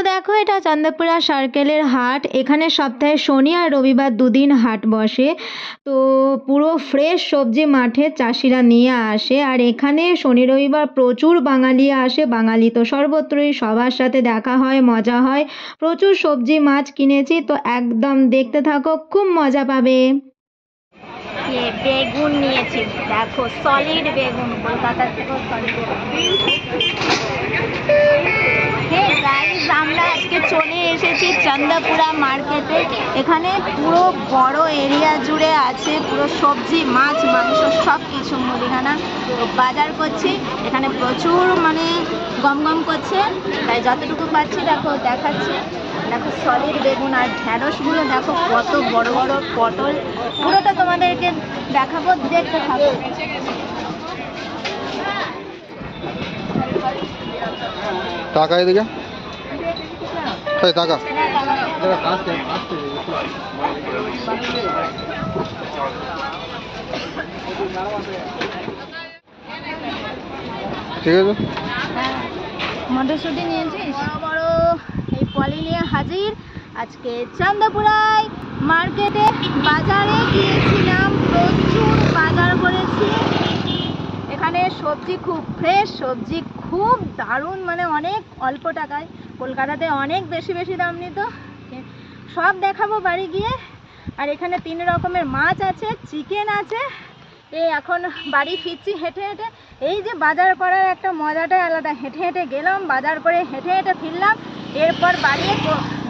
দেখো এটা চান্দাপুরা সার্কেলের হাট। এখানে সপ্তাহে শনি আর রবিবার দুদিন হাট বসে। তো পুরো ফ্রেশ সবজি মাঠে চাষিরা নিয়ে আসে। আর এখানে শনি রবিবার প্রচুর বাঙালি আসে। বাঙালি তো সর্বত্রই, সবার সাথে দেখা হয়, মজা হয়। প্রচুর সবজি মাছ কিনেছি, তো একদম দেখতে থাকো, খুব মজা পাবে। বেগুন নিয়েছি, দেখো সলিড বেগুন, কলকাতা থেকে সলিড আমরা আজকে চলে এসেছি চান্দাপুরা মার্কেটে। এখানে পুরো বড় এরিয়া জুড়ে আছে পুরো সবজি, মাছ, মাংস সব কিছু মুদিখানা বাজার করছি। এখানে প্রচুর গম করছে, তাই যতটুকু পাচ্ছি দেখো দেখাচ্ছি। দেখো সলিড বেগুন আর ঢেঁড়সগুলো দেখো কত বড় বড়, পটল, পুরোটা তোমাদেরকে দেখাবো, দেখতে থাকো। টাকা এদিকে টাকা ঠিক আছে। মটরশুঁটি নিয়েছিস, বড় এই পলি নিয়ে হাজির আজকে চান্দাপুরায় মার্কেটে। বাজারে গিয়েছিলাম, প্রচুর বাজার করেছি। এখানে সবজি খুব ফ্রেশ, সবজি খুব দারুণ, অনেক অল্প টাকায়। কলকাতাতে অনেক বেশি বেশি দাম নিত, সব দেখাবো বাড়ি গিয়ে। আর এখানে 3 রকমের মাছ আছে, চিকেন আছে। এই এখন বাড়ি ফিরছি হেঁটে হেঁটে। এই যে বাজার করার একটা মজাটাই আলাদা, হেঁটে হেঁটে গেলাম, বাজার করে হেঁটে হেঁটে ফিরলাম। এরপর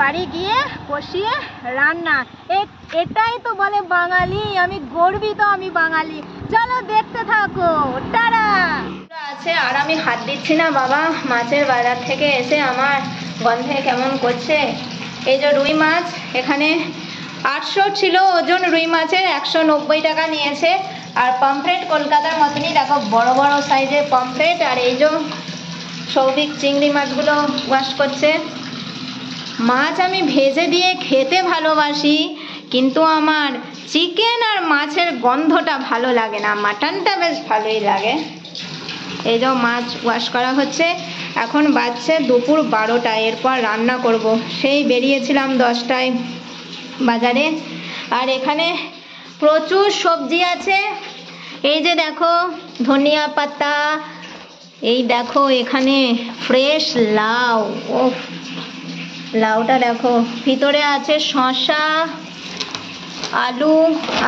বাড়ি গিয়ে কষিয়ে রান্না। এটাই তো বলে বাঙালি, আমি গর্বিত, আমি বাঙালি। চলো দেখতে থাকো, টাটা। আছে আর আমি হাত দিচ্ছি না বাবা, মাছের বাজার থেকে এসে আমার গন্ধে কেমন করছে। এই যে রুই মাছ, এখানে 800 ছিল ওজন রুই মাছের, 190 টাকা নিয়েছে। আর পমফ্রেট কলকাতার মতনই দেখো বড় বড় সাইজের পমফ্রেট। আর এই যে সৌভিক চিংড়ি মাছগুলো ওয়াশ করছে। মাছ আমি ভেজে দিয়ে খেতে ভালোবাসি, কিন্তু আমার চিকেন আর মাছের গন্ধটা ভালো লাগে না, মাটনটা বেশ ভালোই লাগে। এই যে মাছ ওয়াশ করা হচ্ছে। এখন বাজছে দুপুর 12টা, এরপর রান্না করব। সেই বেরিয়েছিলাম 10টায় বাজারে। আর এখানে প্রচুর সবজি আছে। এই যে দেখো ধনিয়া পাতা, এই দেখো এখানে ফ্রেশ লাউ, ও লাউটা দেখো, ভিতরে আছে শসা, আলু,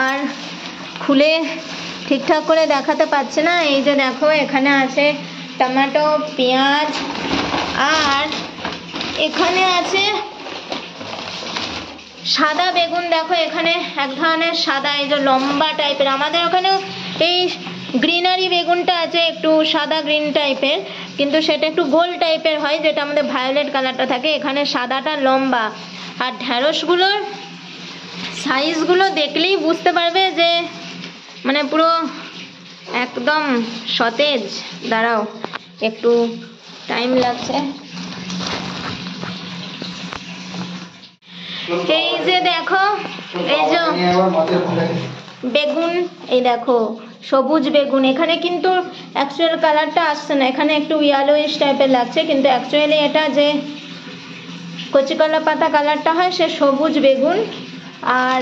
আর খুলে ঠিকঠাক করে দেখাতে পারছে না। এই যে দেখো এখানে আছে টমেটো, পেঁয়াজ, আর এখানে আছে সাদা বেগুন। দেখো এখানে এক ধরনের সাদা, এই যে লম্বা টাইপের। আমাদের ওখানে এই গ্রিনারি বেগুনটা আছে, একটু সাদা গ্রিন টাইপের, কিন্তু সেটা একটু গোল টাইপের হয়, যেটা আমাদের ভায়োলেট কালারটা থাকে। এখানে সাদাটা লম্বা। আর ঢেঁড়সগুলোর সাইজগুলো দেখলেই বুঝতে পারবে যে পুরো একদম সতেজ। দাঁড়াও, একটু টাইম লাগছে। এই যে দেখো, এই যে বেগুন, এই দেখো সবুজ বেগুন। এখানে কিন্তু অ্যাকচুয়াল কালারটা আসছে না, এখানে একটু ইয়েলোইশ টাইপের লাগছে, কিন্তু অ্যাকচুয়ালি এটা যে কচি কলা পাতা কালারটা হয় সে সবুজ বেগুন। আর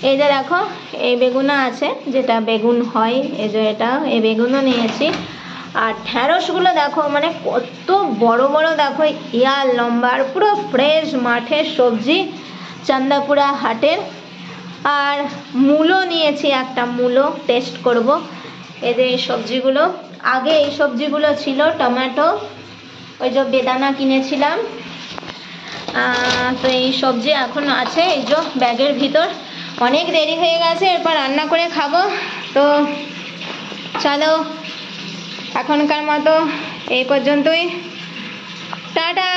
এই যে দেখো এই বেগুনও আছে, যেটা বেগুন হয়, এই যে এটা, এই বেগুনও নিয়েছি। আর ঢেঁড়সগুলো দেখো কত বড় বড়, দেখো ইয়ার লম্বা, আর পুরো ফ্রেশ মাঠের সবজি চান্দাপুরা হাটের। আর মূলো নিয়েছি, একটা মূলো টেস্ট করব। এই যে এই সবজিগুলো, আগে এই সবজিগুলো ছিল টমেটো, ওই যে বেদানা কিনেছিলাম। তো এই সবজি এখন আছে এই যে ব্যাগের ভিতর। অনেক দেরি হয়ে গেছে, এরপর রান্না করে খাবো। তো চলো এখনকার মতো এই পর্যন্তই, টাটা।